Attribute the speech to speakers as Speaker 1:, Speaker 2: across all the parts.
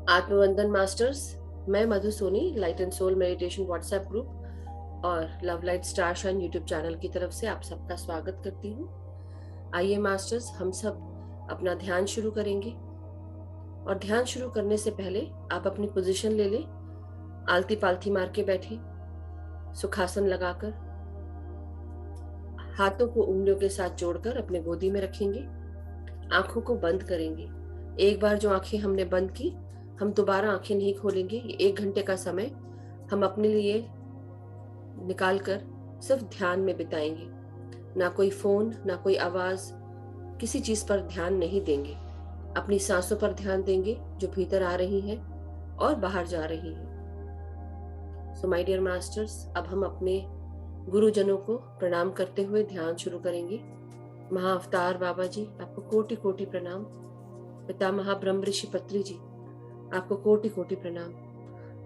Speaker 1: आत्मवंदन masters, मैं Madhu Soni light and soul meditation WhatsApp group और love light star shine YouTube channel की तरफ से आप सबका स्वागत करती हूँ। आइए मास्टर्स, हम सब अपना ध्यान शुरू करेंगे। और ध्यान शुरू करने से पहले आप अपनी पोजीशन ले लें। आलती पालती मार के बैठे, सुखासन लगाकर, हाथों को उंगलियों के साथ जोड़कर अपने गोदी में रखेंगे। आंखों को बंद करेंगे। एक बार जो आंखें हमने बंद की, हम दोबारा आंखें नहीं खोलेंगे। ये 1 घंटे का समय हम अपने लिए निकालकर सिर्फ ध्यान में बिताएंगे। ना कोई फोन, ना कोई आवाज, किसी चीज पर ध्यान नहीं देंगे। अपनी सांसों पर ध्यान देंगे जो भीतर आ रही हैं और बाहर जा रही हैं। सो माय डियर मास्टर्स, अब हम अपने गुरुजनों को प्रणाम करते हुए ध्यान शुरू करेंगे। महाअवतार बाबा जी, आपको कोटि कोटि प्रणाम। पितामह ब्रह्म ऋषि पत्री जी, आपको कोटि कोटि प्रणाम।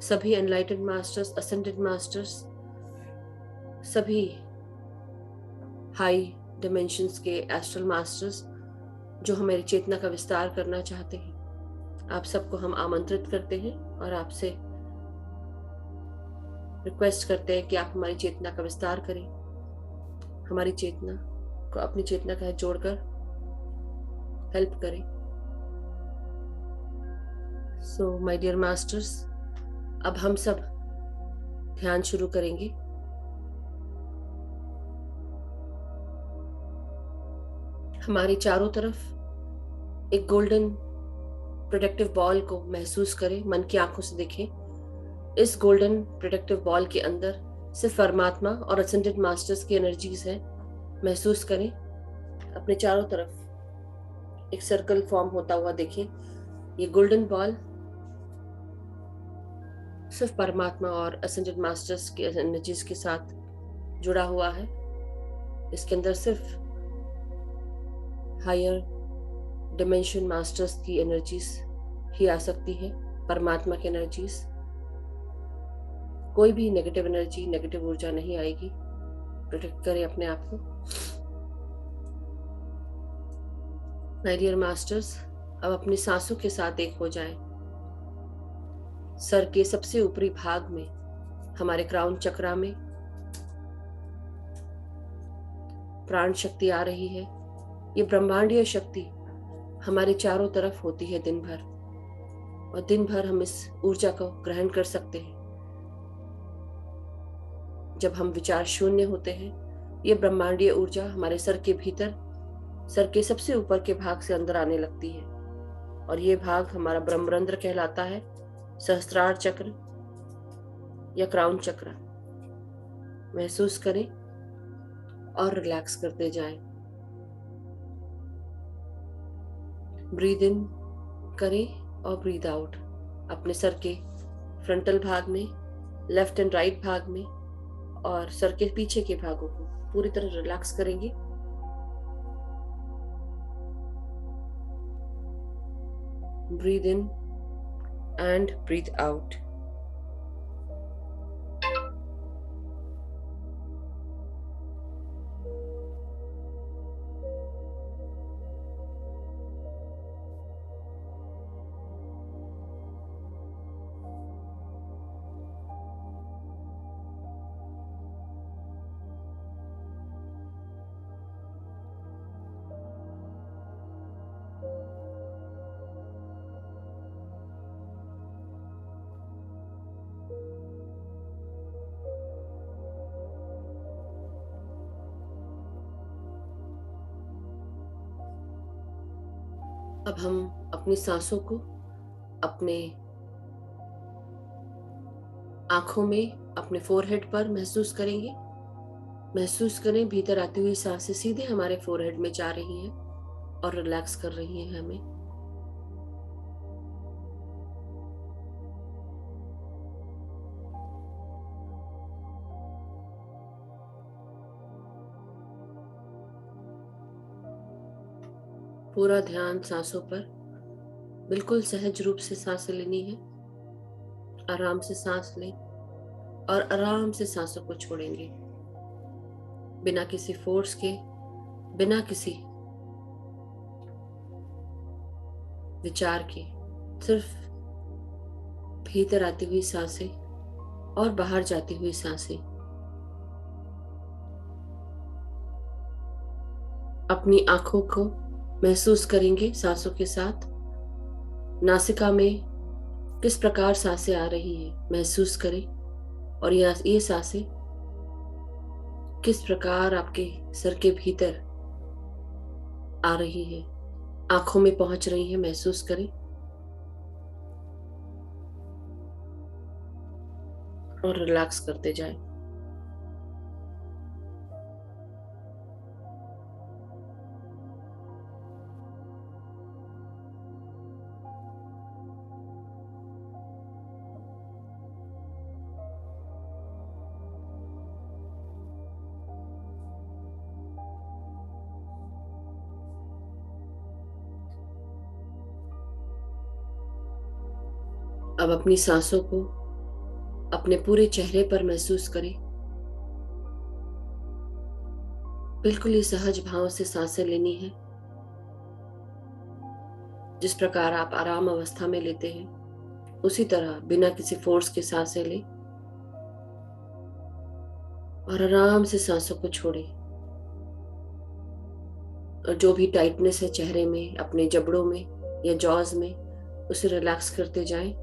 Speaker 1: सभी एनलाइटेड मास्टर्स, असेंडेड मास्टर्स, सभी हाई डिमेंशंस के एस्ट्रल मास्टर्स जो हमारी चेतना का विस्तार करना चाहते हैं, आप सबको हम आमंत्रित करते हैं और आपसे रिक्वेस्ट करते हैं कि आप हमारी चेतना का विस्तार करें, हमारी चेतना को अपनी चेतना के साथ जोड़कर हेल्प करें। सो माय डियर मास्टर्स, अब हम सब ध्यान शुरू करेंगे। हमारी चारों तरफ एक गोल्डन प्रोटेक्टिव बॉल को महसूस करें, मन की आंखों से देखें। इस गोल्डन प्रोटेक्टिव बॉल के अंदर सिर्फ परमात्मा और असेंडेड मास्टर्स की एनर्जीज है। महसूस करें, अपने चारों तरफ एक सर्कल फॉर्म होता हुआ देखें। ये गोल्डन बॉल सिर्फ परमात्मा और असेंडेड मास्टर्स की एनर्जीज के साथ जुड़ा हुआ है। इसके अंदर सिर्फ हायर डिमेंशन मास्टर्स की एनर्जीज ही आ सकती है, परमात्मा की एनर्जीज। कोई भी नेगेटिव एनर्जी, नेगेटिव ऊर्जा नहीं आएगी। प्रोटेक्ट करें अपने आप को। माय डियर मास्टर्स, अब अपनी सांसों के साथ एक हो जाएं। सर के सबसे ऊपरी भाग में, हमारे क्राउन चक्रा में प्राण शक्ति आ रही है। ये ब्रह्मांडीय शक्ति हमारे चारों तरफ होती है दिन भर, और दिन भर हम इस ऊर्जा को ग्रहण कर सकते हैं। जब हम विचार शून्य होते हैं, ये ब्रह्मांडीय ऊर्जा हमारे सर के भीतर, सर के सबसे ऊपर के भाग से अंदर आने लगती है, और ये भाग हमारा ब्रह्मरंध्र कहलाता है, सहस्त्रार चक्र या क्राउन चक्र। महसूस करें और रिलैक्स करते जाएं। ब्रीद इन करें और ब्रीद आउट। अपने सर के फ्रंटल भाग में, लेफ्ट एंड राइट भाग में और सर के पीछे के भागों को पूरी तरह रिलैक्स करेंगे। Breathe in and breathe out. अब हम अपनी सांसों को अपने आंखों में, अपने फोरहेड पर महसूस करेंगे। महसूस करें, भीतर आती हुई सांसें सीधे हमारे फोरहेड में जा रही हैं और रिलैक्स कर रही हैं हमें। पूरा ध्यान सांसों पर। बिल्कुल सहज रूप से सांसें लेनी है। आराम से सांस लें और आराम से सांसों को छोड़ेंगे, बिना किसी फोर्स के, बिना किसी विचार के। सिर्फ भीतर आती हुई सांसें और बाहर जाती हुई सांसें। अपनी आंखों को महसूस करेंगे सांसों के साथ। नासिका में किस प्रकार सांसें आ रही है महसूस करें, और ये सांसें किस प्रकार आपके सर के भीतर आ रही है, आंखों में पहुंच रही है महसूस करें। और रिलैक्स करते जाएं। अब अपनी सांसों को अपने पूरे चेहरे पर महसूस करें। बिल्कुल ही सहज भाव से सांसें लेनी है, जिस प्रकार आप आराम अवस्था में लेते हैं उसी तरह बिना किसी फोर्स के सांसें लें और आराम से सांसों को छोड़ें। और जो भी टाइटनेस है चेहरे में, अपने जबड़ों में या जॉज में, उसे रिलैक्स करते जाएं।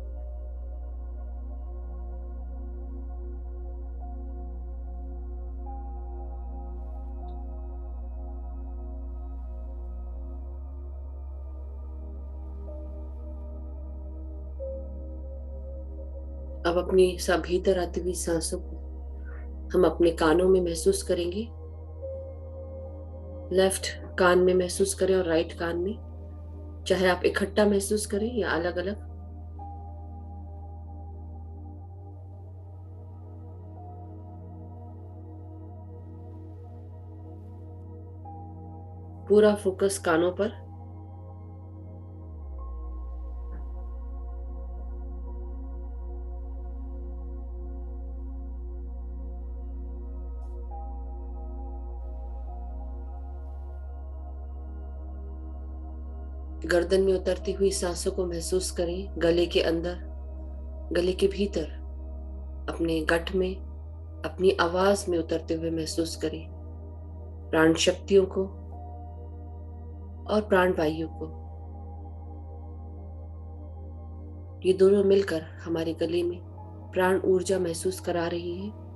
Speaker 1: अब अपनी सब भीतर आती हुई सांसों को हम अपने कानों में महसूस करेंगे। लेफ्ट कान में महसूस करें और राइट कान में, चाहे आप इकट्ठा महसूस करें या अलग अलग। पूरा फोकस कानों पर। गर्दन में उतरती हुई सांसों को महसूस करें, गले के अंदर, गले के भीतर, अपने गट में, अपनी आवाज में उतरते हुए महसूस करें। प्राण शक्तियों को और प्राण वायु को, ये दोनों मिलकर हमारे गले में प्राण ऊर्जा महसूस करा रही है।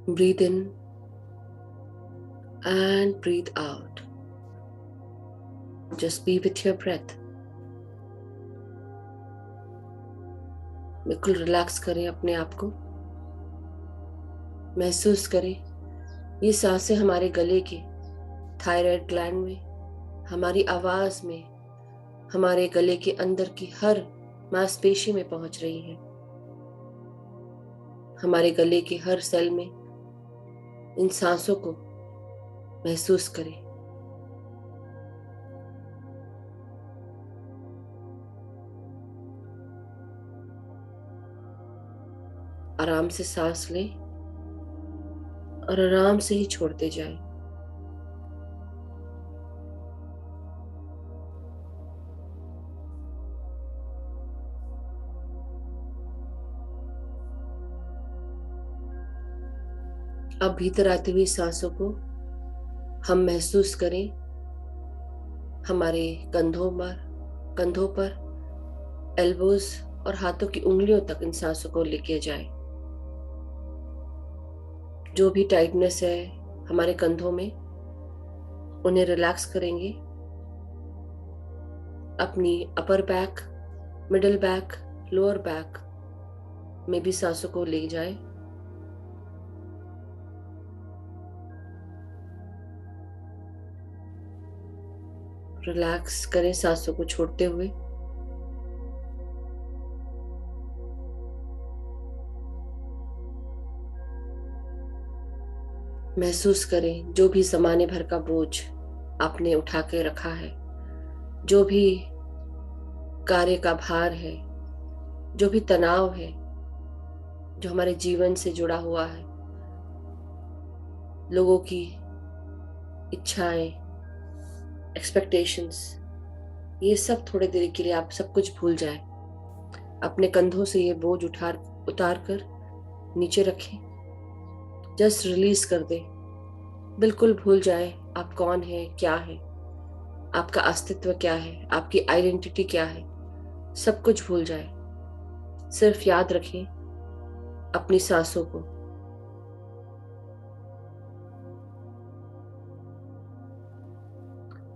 Speaker 1: Breathe in and breathe out. Just be with your breath. बिल्कुल रिलैक्स करें अपने आप को। महसूस करें ये सांसें हमारे गले के थायराइड ग्लैंड में, हमारी आवाज में, हमारे गले के अंदर की हर मांसपेशी में पहुंच रही है। हमारे गले के हर सेल में इन सांसों को महसूस करें। आराम से सांस लें और आराम से ही छोड़ते जाएं। अब भीतर आती हुई सांसों को हम महसूस करें हमारे कंधों पर, एल्बोज और हाथों की उंगलियों तक इन सांसों को लेके जाएं। जो भी टाइटनेस है हमारे कंधों में, उन्हें रिलैक्स करेंगे। अपनी upper back, middle back, lower back में भी सांसों को ले जाएं। रिलैक्स करें सांसों को छोड़ते हुए। महसूस करें जो भी ज़माने भर का बोझ आपने उठा के रखा है, जो भी कार्य का भार है, जो भी तनाव है जो हमारे जीवन से जुड़ा हुआ है, लोगों की इच्छाएं, एक्सपेक्टेशंस, ये सब थोड़े देर के लिए आप सब कुछ भूल जाए। अपने कंधों से ये बोझ उतार कर नीचे रखें। जस्ट रिलीज कर दे। बिल्कुल भूल जाए आप कौन है, क्या है, आपका अस्तित्व क्या है, आपकी आइडेंटिटी क्या है। सब कुछ भूल जाए। सिर्फ याद रखें अपनी सांसों को।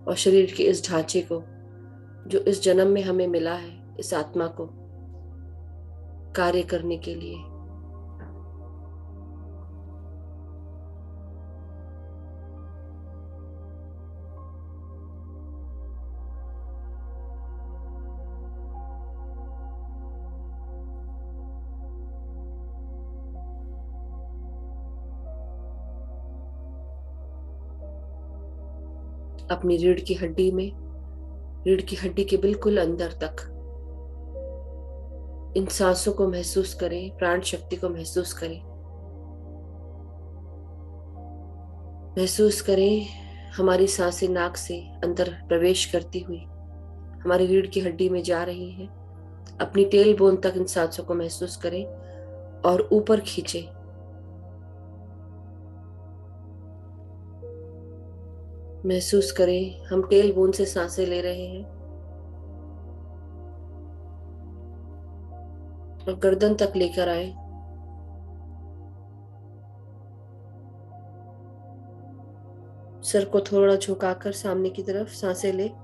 Speaker 1: और शरीर के इस ढांचे को जो इस जन्म में हमें मिला है, इस आत्मा को कार्य करने के लिए। अपनी रीढ़ की हड्डी में, रीढ़ की हड्डी के बिल्कुल अंदर तक इन सांसों को महसूस करें, प्राण शक्ति को महसूस करें। महसूस करें हमारी सांसें नाक से अंदर प्रवेश करती हुई हमारी रीढ़ की हड्डी में जा रही हैं। अपनी टेल बोन तक इन सांसों को महसूस करें और ऊपर खींचे। महसूस करें हम टेल बोन से सांसें ले रहे हैं और गर्दन तक लेकर आए। सर को थोड़ा झुकाकर सामने की तरफ सांसें ले।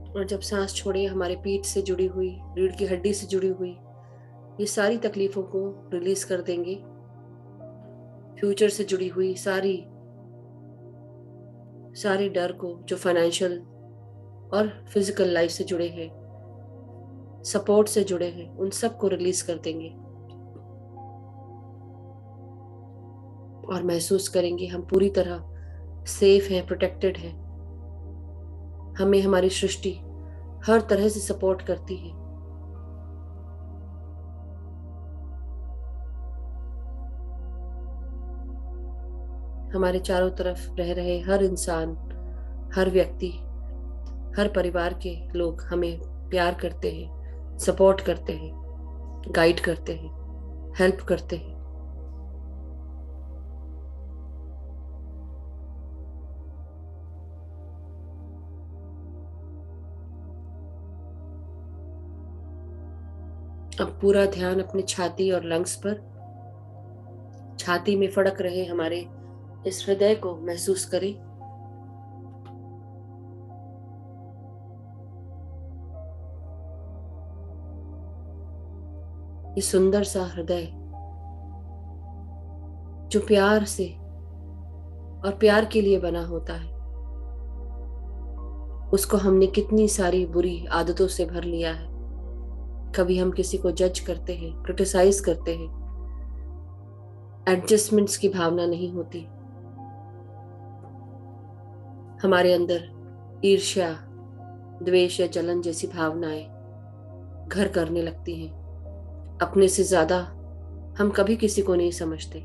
Speaker 1: और जब सांस छोड़े, हमारे पीठ से जुड़ी हुई, रीढ़ की हड्डी से जुड़ी हुई ये सारी तकलीफों को रिलीज कर देंगे। फ्यूचर से जुड़ी हुई सारी डर को, जो फाइनेंशियल और फिजिकल लाइफ से जुड़े हैं, सपोर्ट से जुड़े हैं, उन सब को रिलीज कर देंगे। और महसूस करेंगे हम पूरी तरह सेफ हैं, प्रोटेक्टेड हैं। हमें हमारी सृष्टि हर तरह से सपोर्ट करती है। हमारे चारों तरफ रह रहे हर इंसान, हर व्यक्ति, हर परिवार के लोग हमें प्यार करते हैं, सपोर्ट करते हैं, गाइड करते हैं, हेल्प करते हैं। अब पूरा ध्यान अपने छाती और लंग्स पर। छाती में फड़क रहे हमारे इस हृदय को महसूस करें। ये सुंदर सा हृदय जो प्यार से और प्यार के लिए बना होता है, उसको हमने कितनी सारी बुरी आदतों से भर लिया है। कभी हम किसी को जज करते हैं, क्रिटिसाइज करते हैं, एडजस्टमेंट्स की भावना नहीं होती। हमारे अंदर ईर्ष्या, द्वेष या जलन जैसी भावनाएं घर करने लगती हैं। अपने से ज्यादा हम कभी किसी को नहीं समझते,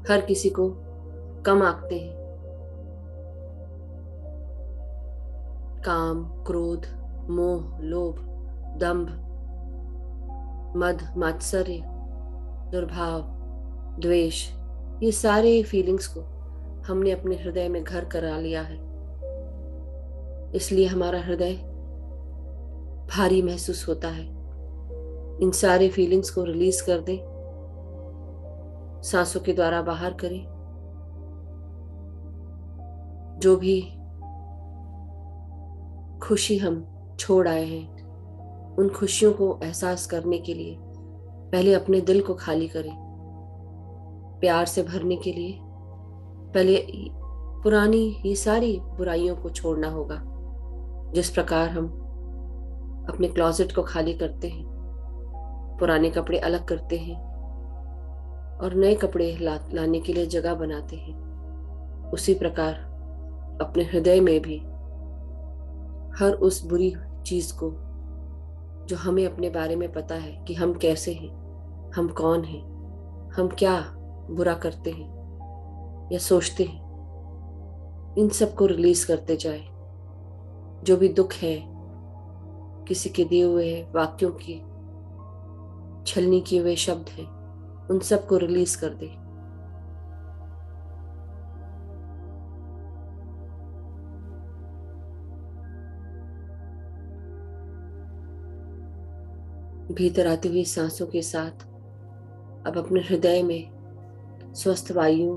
Speaker 1: हर किसी को कम आंकते हैं। काम, क्रोध, मोह, लोभ, दंभ, मद, मात्सर्य, दुर्भाव, द्वेष, ये सारे फीलिंग्स को हमने अपने हृदय में घर करा लिया है। इसलिए हमारा हृदय भारी महसूस होता है। इन सारे फीलिंग्स को रिलीज कर दें, सांसों के द्वारा बाहर करें। जो भी खुशी हम छोड़ आए हैं, उन खुशियों को एहसास करने के लिए पहले अपने दिल को खाली करें। प्यार से भरने के लिए पहले पुरानी ये सारी बुराइयों को छोड़ना होगा। जिस प्रकार हम अपने क्लोजेट को खाली करते हैं, पुराने कपड़े अलग करते हैं और नए कपड़े लाने के लिए जगह बनाते हैं, उसी प्रकार अपने हृदय में भी हर उस बुरी चीज को जो हमें अपने बारे में पता है कि हम कैसे हैं, हम कौन हैं, हम क्या बुरा करते हैं या सोचते हैं, इन सब को रिलीज करते जाए। जो भी दुख है, किसी के दिए हुए वाक्यों की छलनी किए हुए शब्द हैं, उन सब को रिलीज कर दे। भीतर आती हुई सांसों के साथ अब अपने हृदय में स्वस्थ वायु,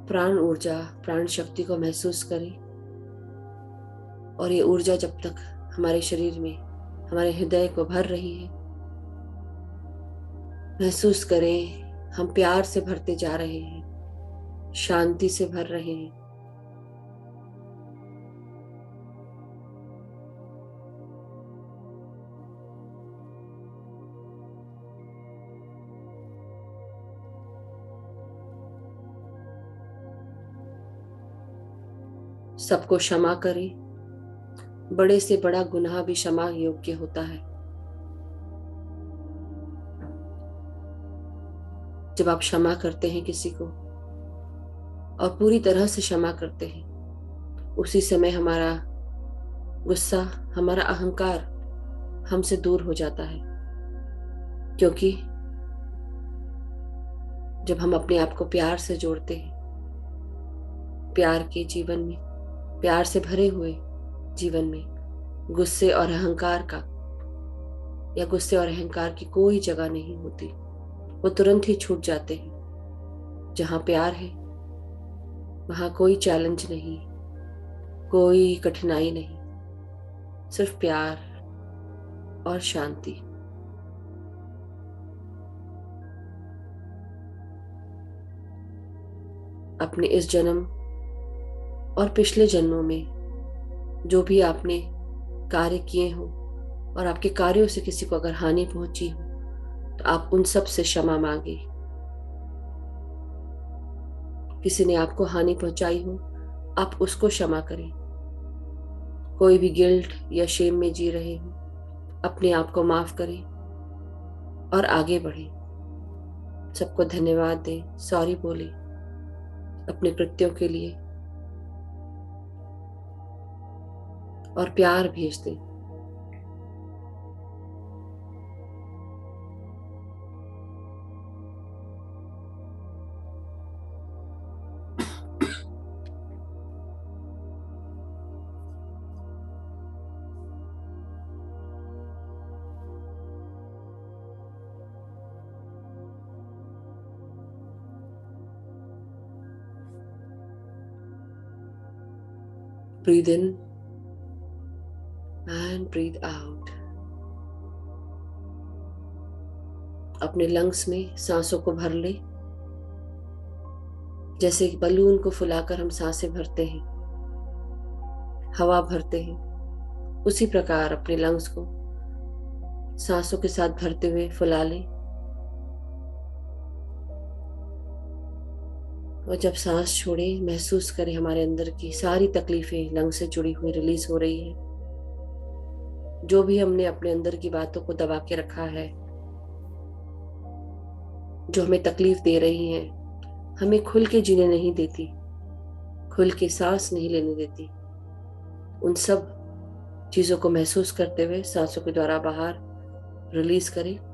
Speaker 1: प्राण ऊर्जा, प्राण शक्ति को महसूस करें। और ये ऊर्जा जब तक हमारे शरीर में, हमारे हृदय को भर रही है, महसूस करें हम प्यार से भरते जा रहे हैं, शांति से भर रहे हैं। सबको क्षमा करें। बड़े से बड़ा गुनाह भी क्षमा योग्य होता है। जब आप क्षमा करते हैं किसी को और पूरी तरह से क्षमा करते हैं, उसी समय हमारा गुस्सा, हमारा अहंकार हमसे दूर हो जाता है। क्योंकि जब हम अपने आप को प्यार से जोड़ते हैं, प्यार के जीवन में, प्यार से भरे हुए जीवन में गुस्से और अहंकार का या गुस्से और अहंकार की कोई जगह नहीं होती। वो तुरंत ही छूट जाते हैं। जहां प्यार है वहां कोई चैलेंज नहीं, कोई कठिनाई नहीं, सिर्फ प्यार और शांति। अपने इस जन्म और पिछले जन्मों में जो भी आपने कार्य किए हो और आपके कार्यों से किसी को अगर हानि पहुंची हो, तो आप उन सब से क्षमा मांगे। किसी ने आपको हानि पहुंचाई हो, आप उसको क्षमा करें। कोई भी गिल्ट या शेम में जी रहे हो, अपने आप को माफ करें और आगे बढ़ें। सबको धन्यवाद दें, सॉरी बोले अपने कृत्यों के लिए और प्यार भेज दें। Breathe in and breathe out. अपने लंग्स में सांसों को भर ले। जैसे एक बलून को फुलाकर हम सांसें भरते हैं, हवा भरते हैं, उसी प्रकार अपने लंग्स को सांसों के साथ भरते हुए फुला लें। और जब सांस छोड़े, महसूस करें हमारे अंदर की सारी तकलीफें लंग से जुड़ी हुई रिलीज हो रही है। जो भी हमने अपने अंदर की बातों को दबा के रखा है, जो हमें तकलीफ दे रही हैं, हमें खुल के जीने नहीं देती, खुल के सांस नहीं लेने देती, उन सब चीजों को महसूस करते हुए सांसों के द्वारा बाहर रिलीज करें।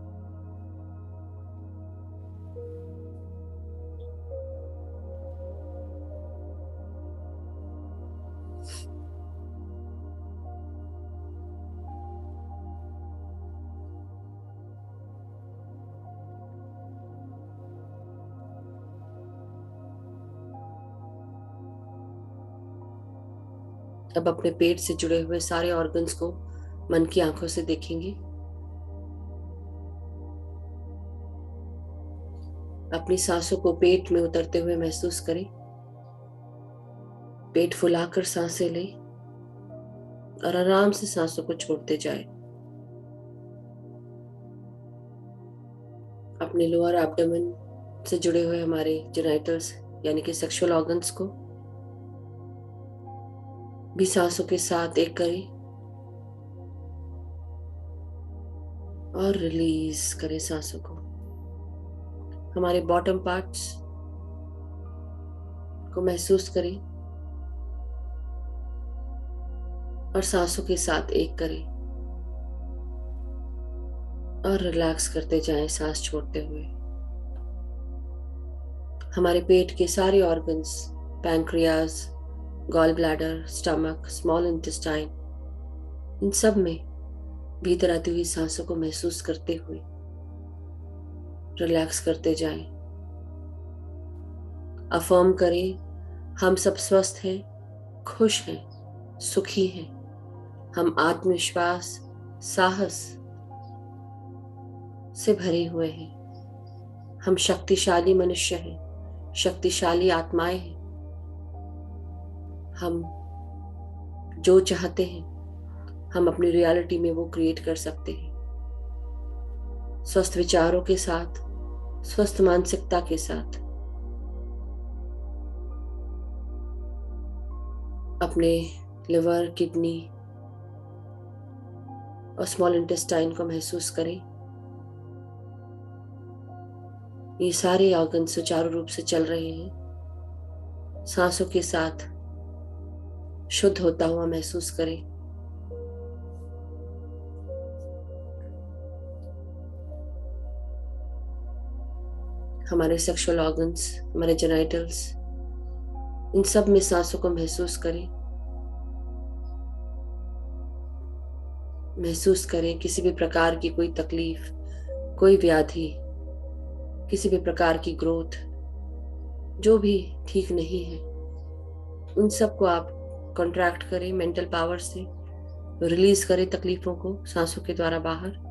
Speaker 1: अब अपने पेट से जुड़े हुए सारे ऑर्गन्स को मन की आंखों से देखेंगे। अपनी सांसों को पेट में उतरते हुए महसूस करें। पेट फुलाकर सांसें लें और आराम से सांसों को छोड़ते जाएं। अपने लोअर एब्डोमेन, से जुड़े हुए हमारे जेनिटल्स यानी कि सेक्सुअल ऑर्गन्स को भी सांसों के साथ एक करें और रिलीज करें सांसों को। हमारे बॉटम पार्ट्स को महसूस करें और सांसों के साथ एक करें और रिलैक्स करते जाएं सांस छोड़ते हुए। हमारे पेट के सारे organs, pancreas, gall bladder, stomach, small intestine, इन सब में भीतर आती हुई सांसों को महसूस करते हुए रिलैक्स करते जाएं। अफर्म करें, हम सब स्वस्थ हैं, खुश हैं, सुखी हैं। हम आत्मविश्वास, साहस से भरे हुए हैं। हम शक्तिशाली मनुष्य हैं, शक्तिशाली आत्माएं हैं। हम जो चाहते हैं हम अपनी रियलिटी में वो क्रिएट कर सकते हैं। स्वस्थ विचारों के साथ, स्वस्थ मानसिकता के साथ अपने लिवर, किडनी और स्मॉल इंटेस्टाइन को महसूस करें। ये सारे ऑर्गन सुचारू रूप से चल रहे हैं। सांसों के साथ शुद्ध होता हुआ महसूस करें। हमारे सेक्सुअल ऑर्गन्स, हमारे जेनिटल्स, इन सब में सांसों को महसूस करें। महसूस करें किसी भी प्रकार की कोई तकलीफ, कोई व्याधि, किसी भी प्रकार की ग्रोथ जो भी ठीक नहीं है, उन सबको आप कॉन्ट्रैक्ट करें मेंटल पावर से, रिलीज करें तकलीफों को सांसों के द्वारा बाहर।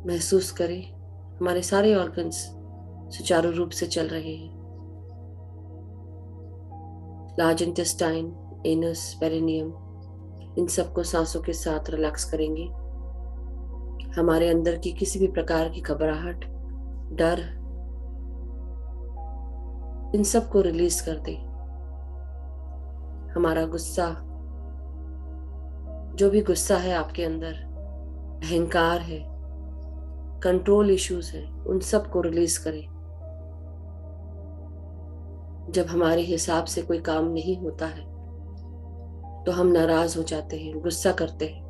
Speaker 1: महसूस करें हमारे सारे ऑर्गन्स सुचारू रूप से चल रहे हैं। लार्ज इंटेस्टाइन, एनस, पेरिनियम, इन सबको सांसों के साथ रिलैक्स करेंगे। हमारे अंदर की किसी भी प्रकार की घबराहट, डर, इन सबको रिलीज कर दें। हमारा गुस्सा, जो भी गुस्सा है आपके अंदर, अहंकार है, कंट्रोल इश्यूज हैं, उन सबको रिलीज करें। जब हमारे हिसाब से कोई काम नहीं होता है तो हम नाराज हो जाते हैं, गुस्सा करते हैं।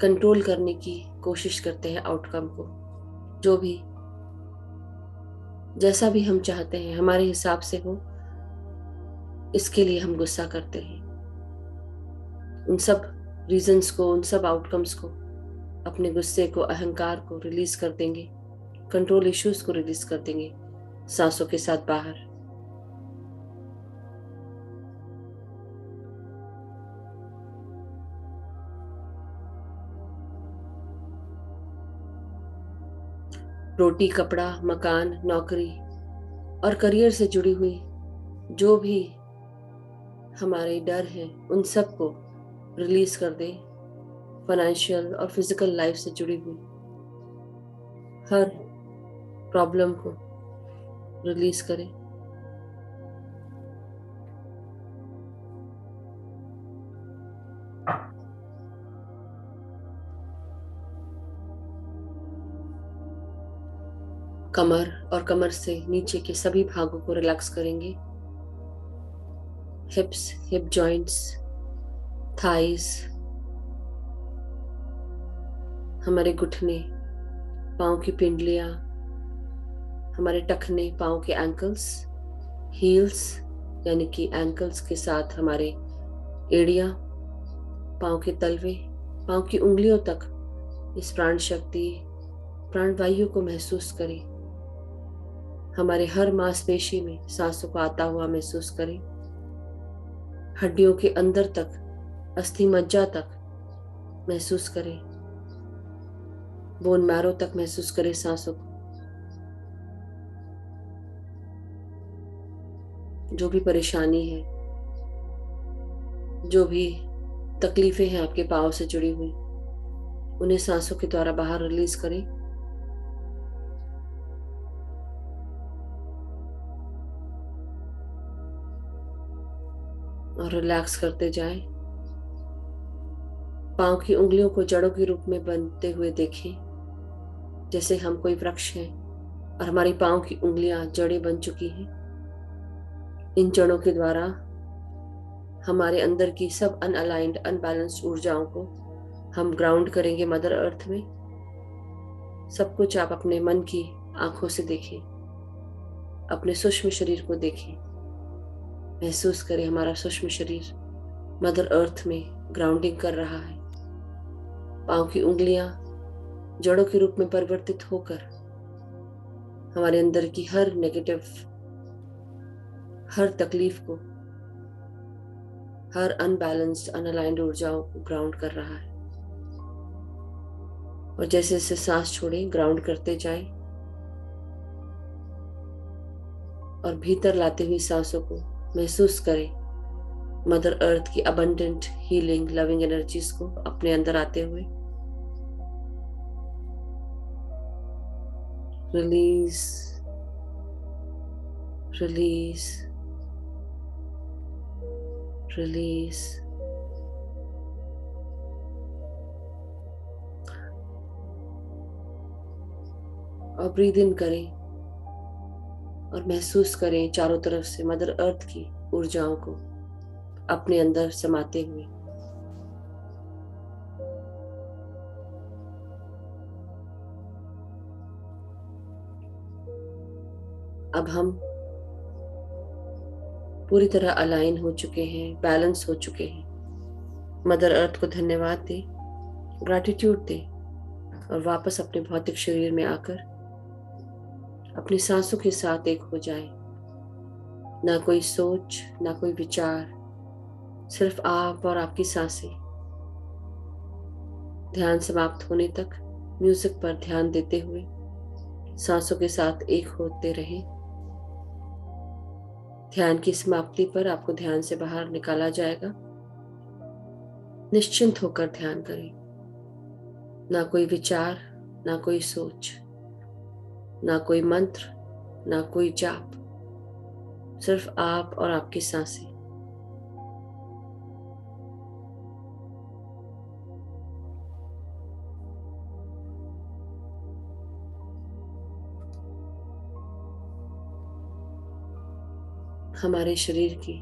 Speaker 1: कंट्रोल करने की कोशिश करते हैं आउटकम को, जो भी जैसा भी हम चाहते हैं हमारे हिसाब से हो, इसके लिए हम गुस्सा करते हैं। उन सब रीजंस को, उन सब आउटकम्स को, अपने गुस्से को, अहंकार को रिलीज कर देंगे, कंट्रोल इश्यूज को रिलीज कर देंगे सांसों के साथ बाहर। रोटी, कपड़ा, मकान, नौकरी और करियर से जुड़ी हुई जो भी हमारे डर हैं उन सबको रिलीज कर दें। फाइनेंशियल और फिजिकल लाइफ से जुड़ी हुई हर प्रॉब्लम को रिलीज करें। कमर और कमर से नीचे के सभी भागों को रिलैक्स करेंगे। हिप्स, हिप जॉइंट्स, थाइस, हमारे घुटने, पाँव की पिंडलियां, हमारे टखने, पाँव के एंकल्स, हील्स यानी कि एंकल्स के साथ हमारे एड़ियां, पाँव के तलवे, पाँव की उंगलियों तक इस प्राण शक्ति, प्राणवायु को महसूस करें। हमारे हर मांसपेशी में सांसों को आता हुआ महसूस करें। हड्डियों के अंदर तक, अस्थि मज्जा तक महसूस करें। बोन मैरो तक महसूस करें सांसों को। जो भी परेशानी है, जो भी तकलीफें हैं आपके पाँव से जुड़ी हुई, उन्हें सांसों के द्वारा बाहर रिलीज करें। और रिलैक्स करते जाएं। पाँव की उंगलियों को जड़ों के रूप में बनते हुए देखें, जैसे हम कोई वृक्ष हैं और हमारी पाँव की उंगलियां जड़ें बन चुकी हैं। इन जड़ों के द्वारा हमारे अंदर की सब अनअलाइंड, अनबैलेंस्ड ऊर्जाओं को हम ग्राउंड करेंगे मदर अर्थ में। सब कुछ आप अपने मन की आंखों से देखें, अपने सूक्ष्म शरीर को देखें, महसूस करें हमारा सूक्ष्म शरीर मदर अर्थ में ग्राउंडिंग कर रहा है। पाँव की उंगलियां जड़ों के रूप में परिवर्तित होकर हमारे अंदर की हर नेगेटिव, हर तकलीफ को, हर अनबैलेंस्ड, अनअलाइंड ऊर्जाओं को ग्राउंड कर रहा है। और जैसे जैसे सांस छोड़ें, ग्राउंड करते जाएं और भीतर लाते हुए सांसों को महसूस करें मदर अर्थ की अबंडेंट, हीलिंग, लविंग एनर्जीज को अपने अंदर आते हुए। Release, release, release. और ब्रीद इन करें और महसूस करें चारों तरफ से मदर अर्थ की ऊर्जाओं को अपने अंदर समाते हुए। अब हम पूरी तरह अलाइन हो चुके हैं, बैलेंस हो चुके हैं। मदर अर्थ को धन्यवाद दें, ग्रैटिट्यूड दें और वापस अपने भौतिक शरीर में आकर अपनी सांसों के साथ एक हो जाए। ना कोई सोच, ना कोई विचार, सिर्फ आप और आपकी सांसें। ध्यान समाप्त होने तक म्यूजिक पर ध्यान देते हुए सांसों के साथ एक होते रहें। ध्यान की समाप्ति पर आपको ध्यान से बाहर निकाला जाएगा। निश्चिंत होकर ध्यान करें। ना कोई विचार, ना कोई सोच, ना कोई मंत्र, ना कोई जाप, सिर्फ आप और आपकी सांसें। हमारे शरीर की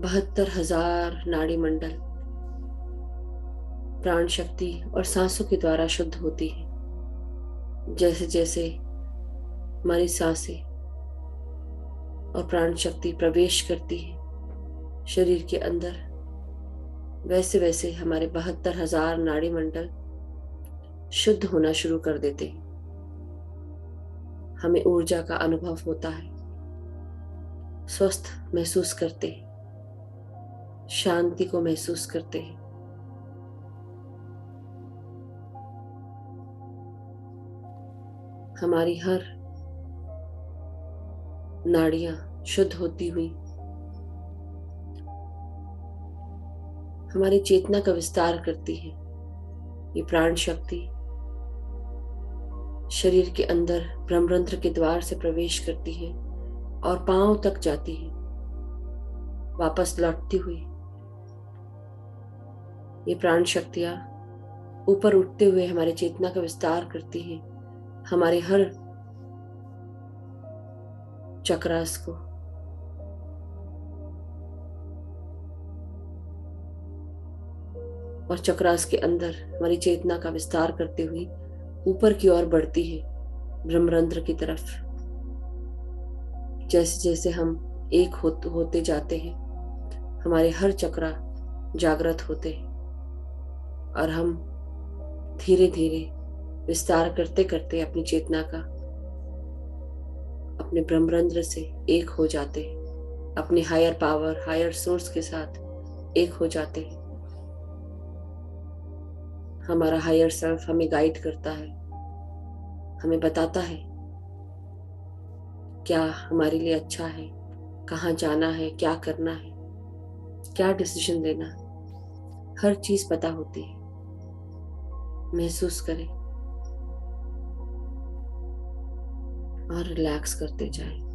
Speaker 1: 72,000 नाड़ी मंडल प्राण शक्ति और सांसों के द्वारा शुद्ध होती है। जैसे जैसे हमारी सांसें और प्राण शक्ति प्रवेश करती है शरीर के अंदर, वैसे वैसे हमारे 72,000 नाड़ी मंडल शुद्ध होना शुरू कर देते हैं। हमें ऊर्जा का अनुभव होता है, स्वस्थ महसूस करते हैं, शांति को महसूस करते हैं। हमारी हर नाड़ियां शुद्ध होती हुई हमारी चेतना का विस्तार करती है। ये प्राण शक्ति शरीर के अंदर ब्रह्मरंध्र के द्वार से प्रवेश करती है और पांव तक जाती है, वापस लौटती हुई। ये प्राण शक्तियां ऊपर उठते हुए हमारी चेतना का विस्तार करती हैं, हमारे हर चक्रास को। और चक्रास के अंदर हमारी चेतना का विस्तार करते हुए ऊपर की ओर बढ़ती है ब्रह्मरंध्र की तरफ। जैसे जैसे हम एक होते जाते हैं, हमारे हर चक्रा जागृत होते हैं और हम धीरे धीरे विस्तार करते करते अपनी चेतना का अपने ब्रह्मरंध्र से एक हो जाते हैं, अपने हायर पावर, हायर सोर्स के साथ एक हो जाते हैं। हमारा हायर सेल्फ हमें गाइड करता है, हमें बताता है क्या हमारे लिए अच्छा है, कहाँ जाना है, क्या करना है, क्या डिसीजन लेना है। हर चीज पता होती है। महसूस करें और रिलैक्स करते जाएं।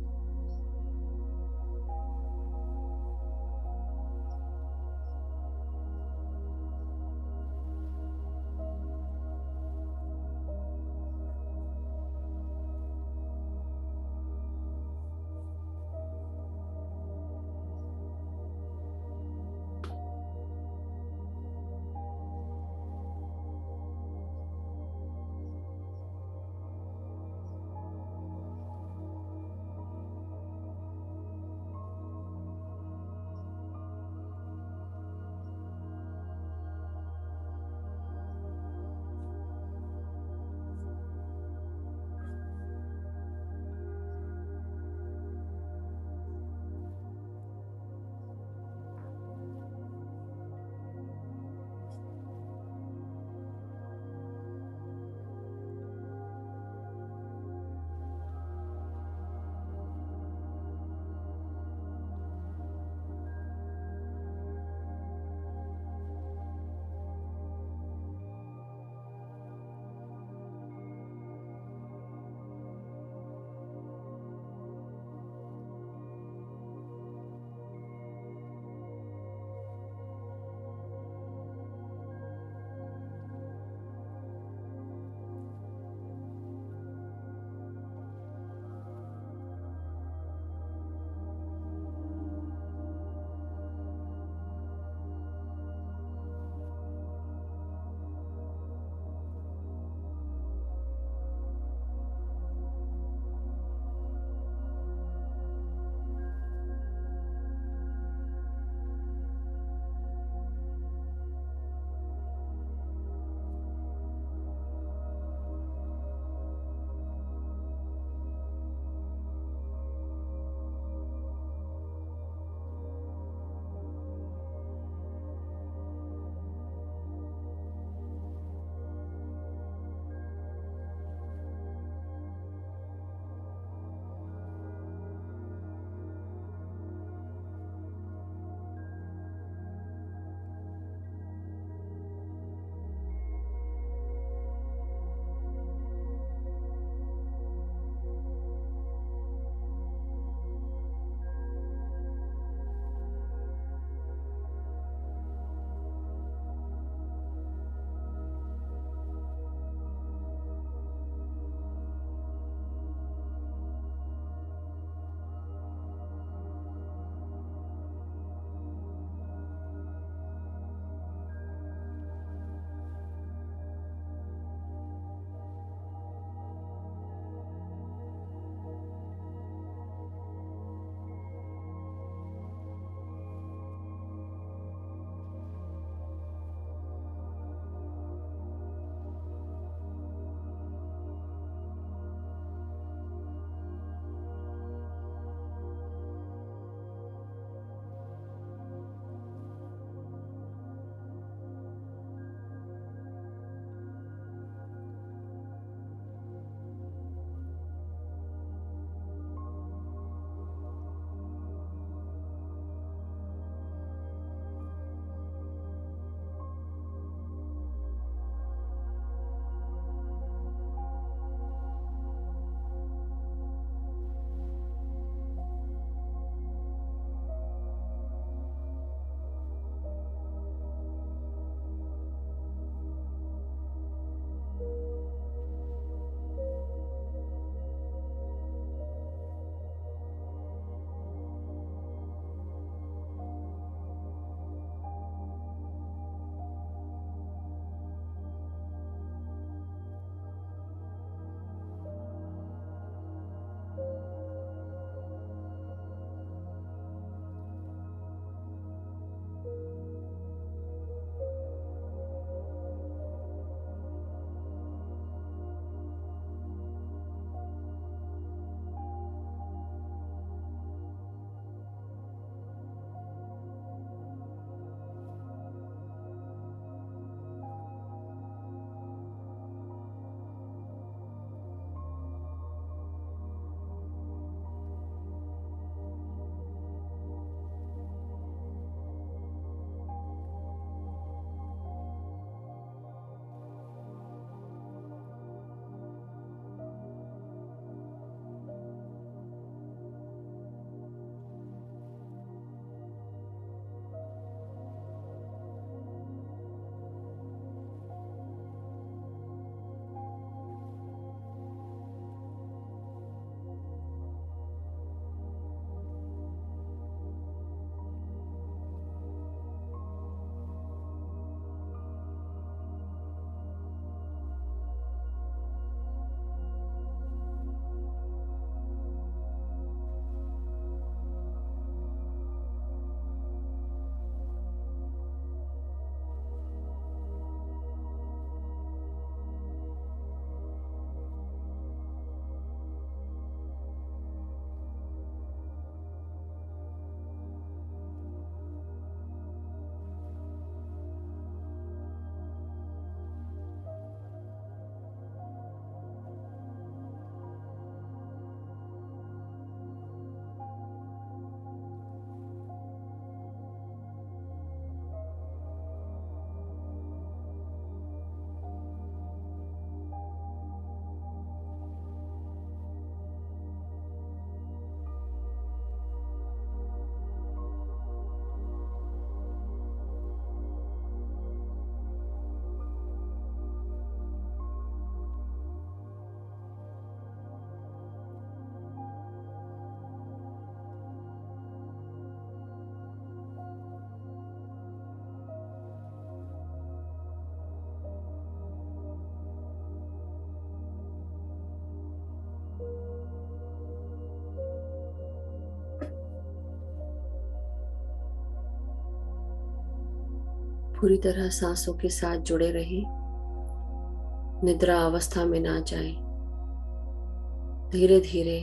Speaker 1: पूरी तरह सांसों के साथ जुड़े रहे, निद्रा अवस्था में ना जाए। धीरे धीरे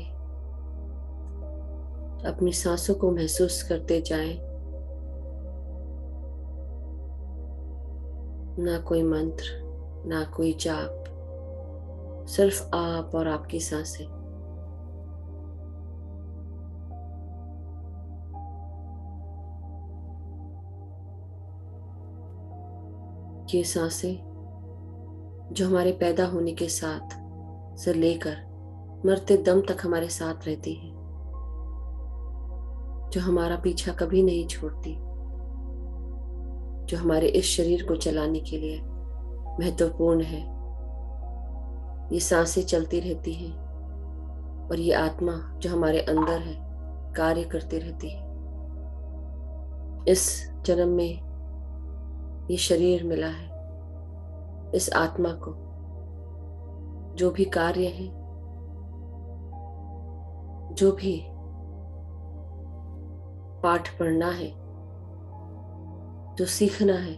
Speaker 1: अपनी सांसों को महसूस करते जाएं। ना कोई मंत्र, ना कोई जाप, सिर्फ आप और आपकी सांसें। ये सांसें जो हमारे पैदा होने के साथ से लेकर मरते दम तक हमारे साथ रहती है, जो हमारा पीछा कभी नहीं छोड़ती, जो हमारे इस शरीर को चलाने के लिए महत्वपूर्ण है। ये सांसें चलती रहती हैं और ये आत्मा जो हमारे अंदर है कार्य करती रहती है। इस जन्म में ये शरीर मिला है, इस आत्मा को जो भी कार्य है, जो भी पाठ पढ़ना है, जो सीखना है,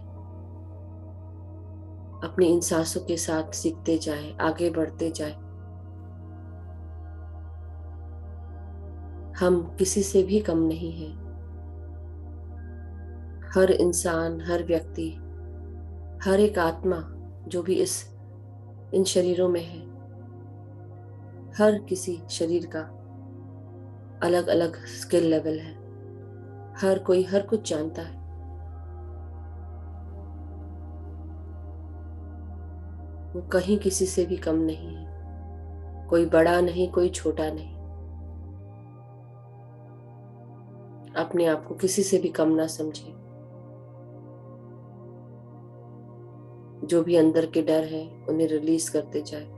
Speaker 1: अपनी इन सांसों के साथ सीखते जाए, आगे बढ़ते जाए। हम किसी से भी कम नहीं हैं। हर इंसान, हर व्यक्ति, हर एक आत्मा जो भी इन शरीरों में है, हर किसी शरीर का अलग अलग स्किल लेवल है। हर कोई हर कुछ जानता है। वो कहीं किसी से भी कम नहीं है। कोई बड़ा नहीं, कोई छोटा नहीं। अपने आप को किसी से भी कम ना समझे। जो भी अंदर के डर है उन्हें रिलीज करते जाए।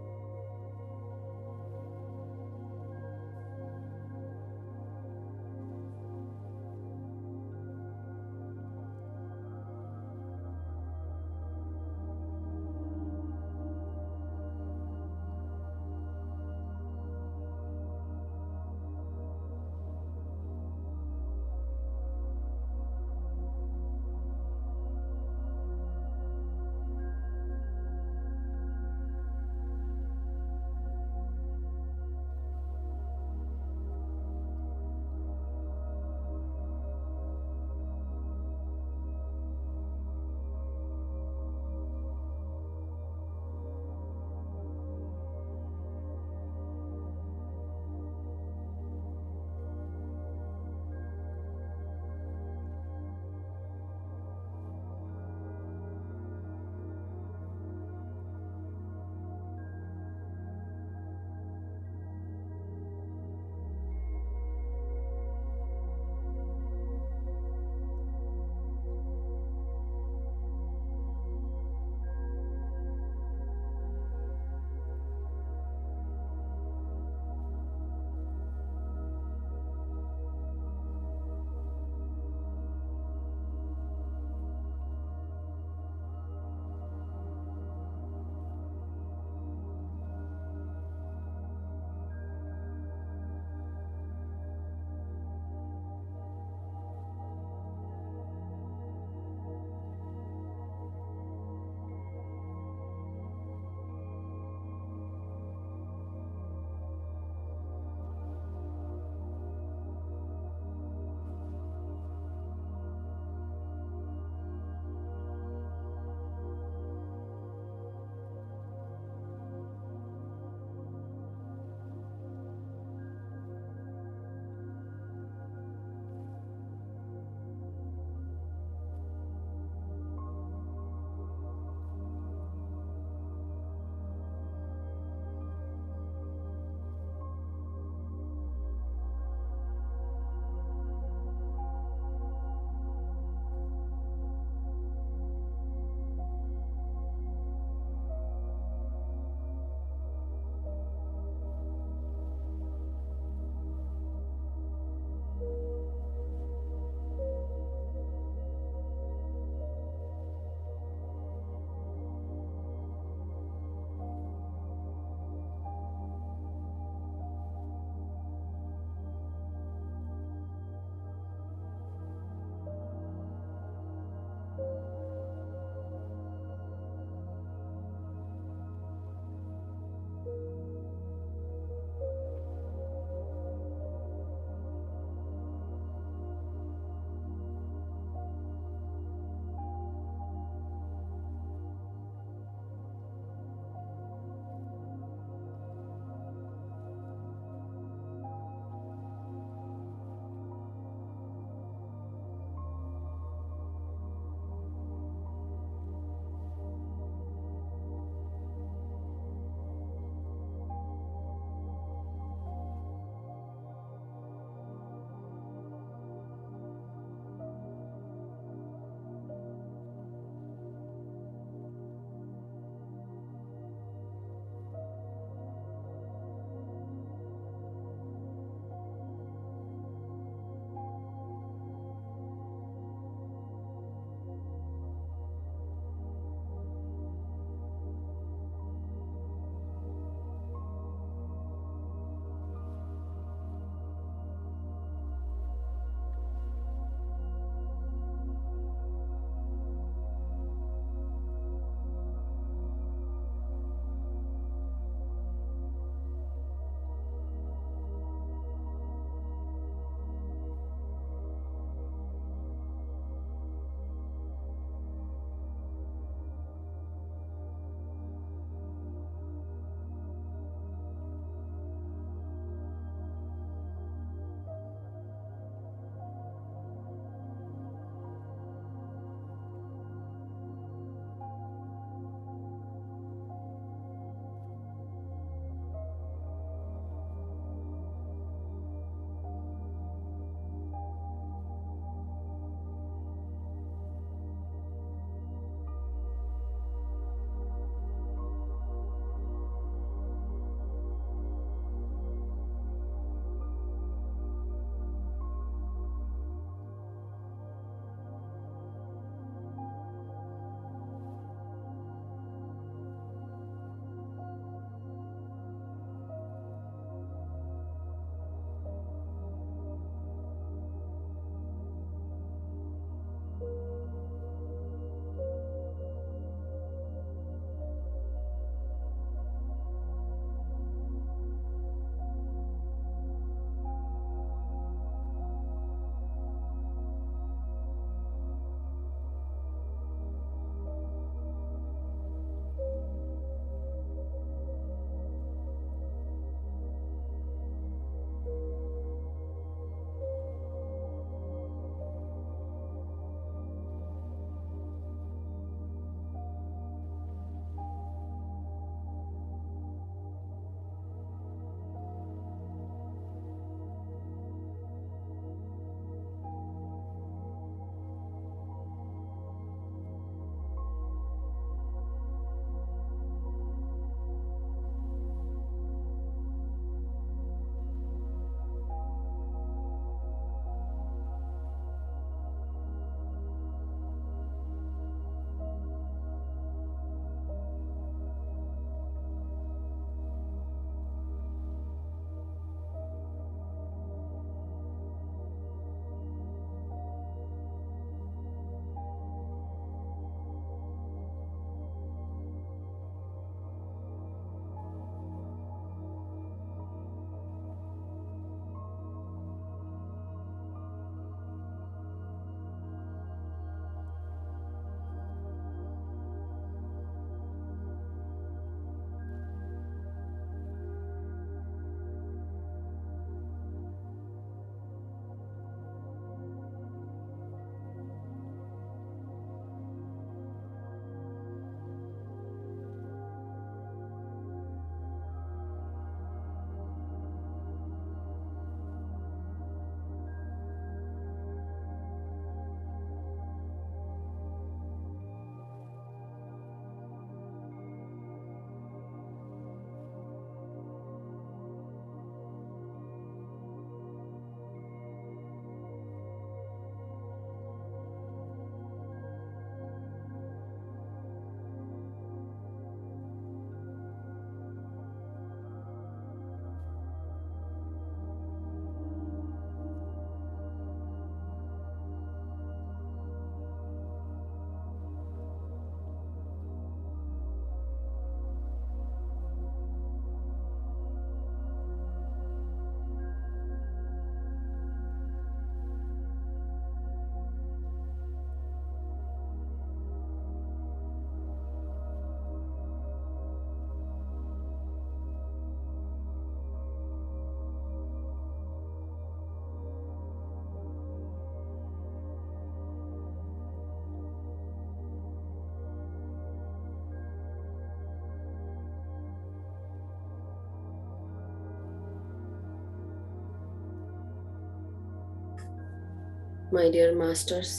Speaker 1: माय डियर मास्टर्स,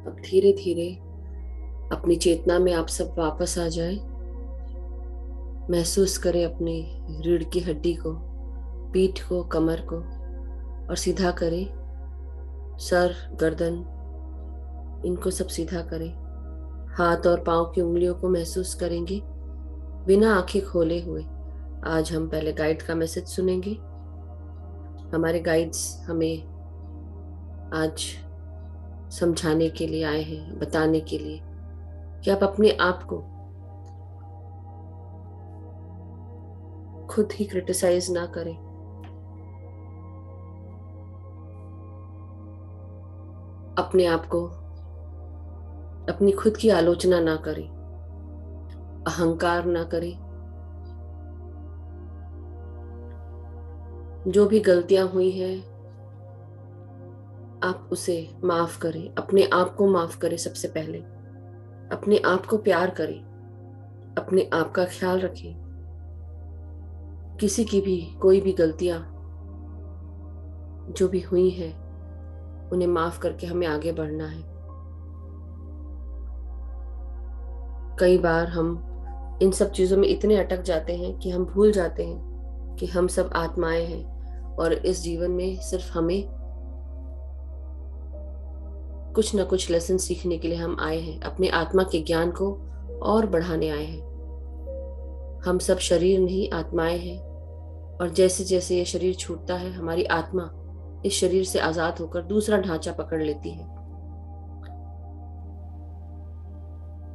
Speaker 1: अब धीरे धीरे अपनी चेतना में आप सब वापस आ जाएं। महसूस करें अपनी रीढ़ की हड्डी को, पीठ को, कमर को, और सीधा करें। सर, गर्दन, इनको सब सीधा करें। हाथ और पांव की उंगलियों को महसूस करेंगे बिना आंखें खोले हुए। आज हम पहले गाइड का मैसेज सुनेंगे। हमारे गाइड्स हमें आज समझाने के लिए आए हैं, बताने के लिए कि आप अपने आप को खुद ही क्रिटिसाइज ना करें। अपने आप को, अपनी खुद की आलोचना ना करें, अहंकार ना करें। जो भी गलतियां हुई हैं आप उसे माफ करें, अपने आप को माफ करें। सबसे पहले अपने आप को प्यार करें, अपने आप का ख्याल रखें। किसी की भी कोई भी गलतियां जो भी हुई हैं उन्हें माफ करके हमें आगे बढ़ना है। कई बार हम इन सब चीजों में इतने अटक जाते हैं कि हम भूल जाते हैं कि हम सब आत्माएं हैं और इस जीवन में सिर्फ हमें कुछ ना कुछ लेसन सीखने के लिए हम आए हैं। अपने आत्मा के ज्ञान को और बढ़ाने आए हैं। हम सब शरीर नहीं, आत्माएं हैं। और जैसे जैसे ये शरीर छूटता है, हमारी आत्मा इस शरीर से आजाद होकर दूसरा ढांचा पकड़ लेती है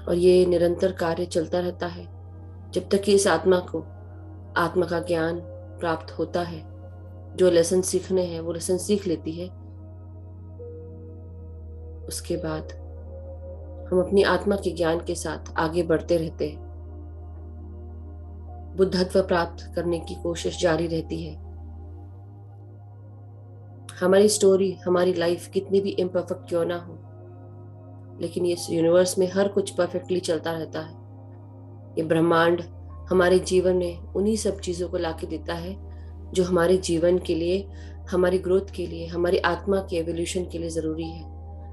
Speaker 1: और ये निरंतर कार्य चलता रहता है जब तक कि इस आत्मा को आत्मा का ज्ञान प्राप्त होता है। जो लेसन सीखने हैं वो लेसन सीख लेती है। उसके बाद हम अपनी आत्मा के ज्ञान के साथ आगे बढ़ते रहते हैं। बुद्धत्व प्राप्त करने की कोशिश जारी रहती है। हमारी स्टोरी, हमारी लाइफ कितनी भी इम्परफेक्ट क्यों ना हो, लेकिन इस यूनिवर्स में हर कुछ परफेक्टली चलता रहता है। ये ब्रह्मांड हमारे जीवन में उन्हीं सब चीजों को लाके देता है जो हमारे जीवन के लिए, हमारी ग्रोथ के लिए, हमारी आत्मा के एवोल्यूशन के लिए जरूरी है,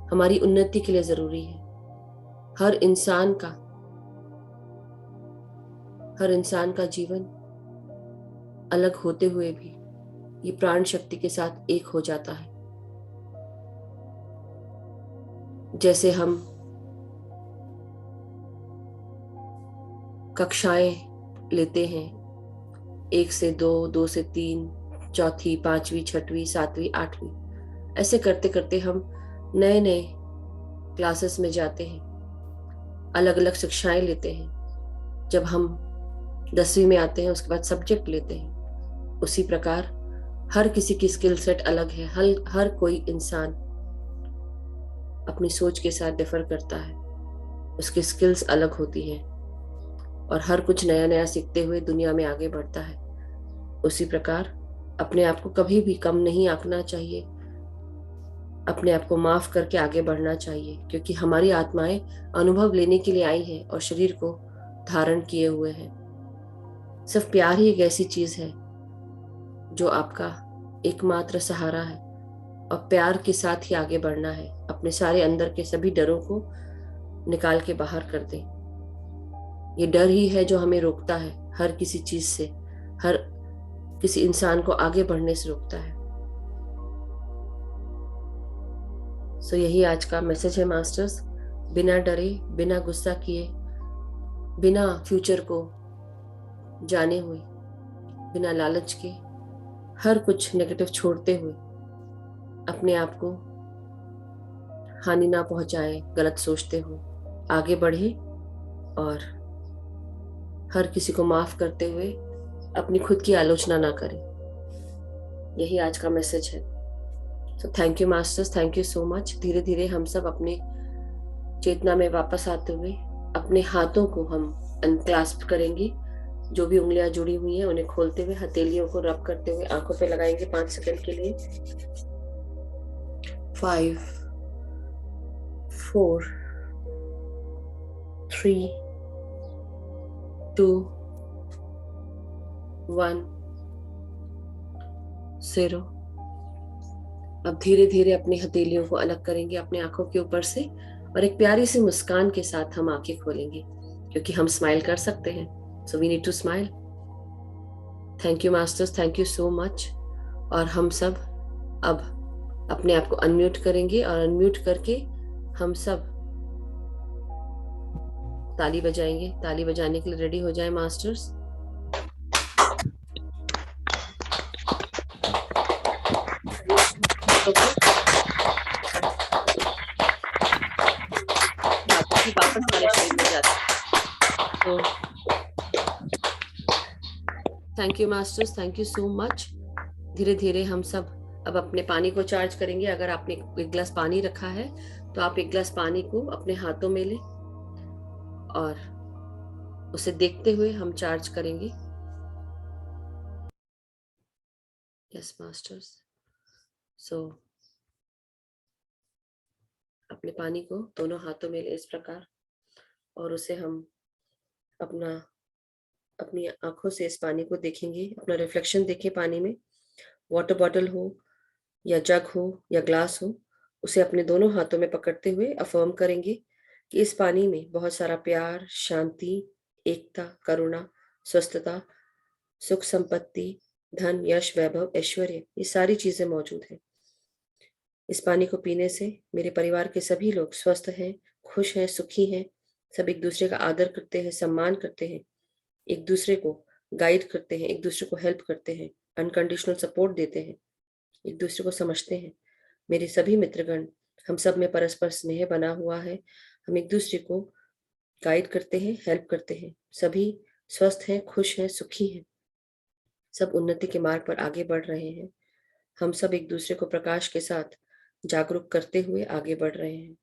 Speaker 1: हमारी उन्नति के लिए जरूरी है। हर इंसान का जीवन अलग होते हुए भी ये प्राण शक्ति के साथ एक हो जाता है। जैसे हम कक्षाएं लेते हैं, 1 से 2, 2 से 3, चौथी, 5वीं, 6वीं, 7वीं, 8वीं, ऐसे करते करते हम नए नए क्लासेस में जाते हैं, अलग अलग शिक्षाएं लेते हैं। जब हम 10वीं में आते हैं उसके बाद सब्जेक्ट लेते हैं। उसी प्रकार हर किसी की स्किल सेट अलग है। हर कोई इंसान अपनी सोच के साथ डिफर करता है, उसकी स्किल्स अलग होती हैं और हर कुछ नया नया सीखते हुए दुनिया में आगे बढ़ता है। उसी प्रकार अपने आप को कभी भी कम नहीं आंकना चाहिए, अपने आप को माफ करके आगे बढ़ना चाहिए, क्योंकि हमारी आत्माएं अनुभव लेने के लिए आई हैं और शरीर को धारण किए हुए हैं। सिर्फ प्यार ही एक ऐसी चीज है जो आपका एकमात्र सहारा है और प्यार के साथ ही आगे बढ़ना है। अपने सारे अंदर के सभी डरों को निकाल के बाहर कर दें। ये डर ही है जो हमें रोकता है हर किसी चीज से, हर किसी इंसान को आगे बढ़ने से रोकता है। यही आज का मैसेज है मास्टर्स। बिना डरे, बिना गुस्सा किए, बिना फ्यूचर को जाने हुए, बिना लालच के, हर कुछ नेगेटिव छोड़ते हुए अपने आप को हानि ना पहुंचाए, गलत सोचते हुए आगे बढ़े और हर किसी को माफ करते हुए अपनी खुद की आलोचना ना करें। यही आज का मैसेज है। Thank you masters, thank you so much. धीरे धीरे हम सब अपने चेतना में वापस आते हुए अपने हाथों को हम अनक्लास्प करेंगे। जो भी उंगलियां जुड़ी हुई हैं उन्हें खोलते हुए हथेलियों को रब करते हुए आंखों पे लगाएंगे 5 सेकंड के लिए। 5, 4, 3, 2, 1, 0। अब धीरे धीरे अपनी हथेलियों को अलग करेंगे अपने आंखों के ऊपर से, और एक प्यारी सी मुस्कान के साथ हम आंखें खोलेंगे, क्योंकि हम स्माइल कर सकते हैं। So we need to smile. Thank you masters, thank you so much. और हम सब अब अपने आप को अनम्यूट करेंगे, और अनम्यूट करके हम सब ताली बजाएंगे। ताली बजाने के लिए रेडी हो जाए मास्टर्स। वापस हमारे शरीर में जाते हैं। तो thank you masters, thank you so much. धीरे धीरे हम सब अब अपने पानी को चार्ज करेंगे। अगर आपने एक गिलास पानी रखा है तो आप एक गिलास पानी को अपने हाथों में लें और उसे देखते हुए हम चार्ज करेंगे। Yes masters. सो अपने पानी को दोनों हाथों में ले इस प्रकार, और उसे हम अपनी आंखों से इस पानी को देखेंगे, अपना रिफ्लेक्शन देखें पानी में। वाटर बॉटल हो या जग हो या ग्लास हो, उसे अपने दोनों हाथों में पकड़ते हुए अफर्म करेंगे कि इस पानी में बहुत सारा प्यार, शांति, एकता, करुणा, स्वस्थता, सुख, संपत्ति, धन, यश, वैभव, ऐश्वर्य, ये सारी चीजें मौजूद हैं। इस पानी को पीने से मेरे परिवार के सभी लोग स्वस्थ हैं, खुश हैं, सुखी हैं। सब एक दूसरे का आदर करते हैं, सम्मान करते हैं, एक दूसरे को गाइड करते हैं, एक दूसरे को हेल्प करते हैं, अनकंडीशनल सपोर्ट देते हैं, एक दूसरे को समझते हैं। मेरे सभी मित्रगण, हम सब में परस्पर स्नेह बना हुआ है। हम एक दूसरे को गाइड करते हैं, हेल्प करते हैं। सभी स्वस्थ हैं, खुश हैं, सुखी हैं। सब उन्नति के मार्ग पर आगे बढ़ रहे हैं। हम सब एक दूसरे को प्रकाश के साथ जागरूक करते हुए आगे बढ़ रहे हैं।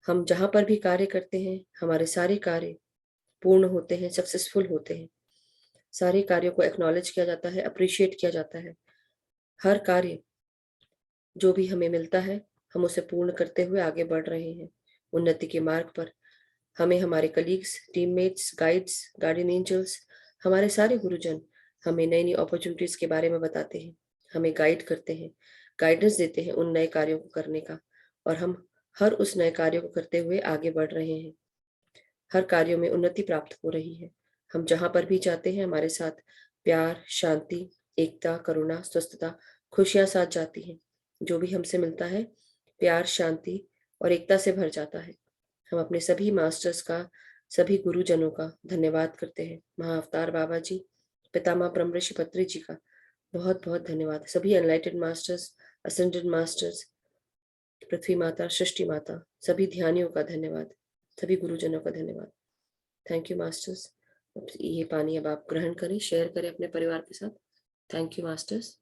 Speaker 1: हम जहां पर भी कार्य करते हैं, हमारे सारे कार्य पूर्ण होते हैं, सक्सेसफुल होते हैं। सारे कार्यों को एक्नॉलेज किया जाता है, अप्रिशिएट किया जाता है। हर कार्य जो भी हमें मिलता है, हम उसे पूर्ण करते हुए आगे बढ़ रहे हैं उन्नति के मार्ग पर। हमें हमारे colleagues, teammates, guides, guardian angels, हमारे सारे गुरुजन हमें नई नई अपॉर्चुनिटीज के बारे में बताते हैं, हमें गाइड करते हैं, गाइडेंस देते हैं उन नए कार्यों को करने का, और हम हर उस नए कार्य को करते हुए आगे बढ़ रहे हैं। हर कार्यों में उन्नति प्राप्त हो रही है। हम जहां पर भी जाते हैं, हमारे साथ प्यार, शांति, एकता, करुणा, स्वस्थता, खुशियां साथ जाती हैं। जो भी हमसे मिलता है, प्यार, शांति और एकता से भर जाता है। हम अपने सभी मास्टर्स का, सभी गुरुजनों का धन्यवाद करते हैं। महाअवतार बाबा जी, पितामह ब्रह्म ऋषि पत्री जी का बहुत बहुत धन्यवाद। सभी एनलाइटेड मास्टर्स, असेंडेड मास्टर्स, पृथ्वी माता, सृष्टि माता, सभी ध्यानियों का धन्यवाद, सभी गुरुजनों का धन्यवाद। Thank you masters. ये पानी अब आप ग्रहण करें, शेयर करें अपने परिवार के साथ। Thank you masters.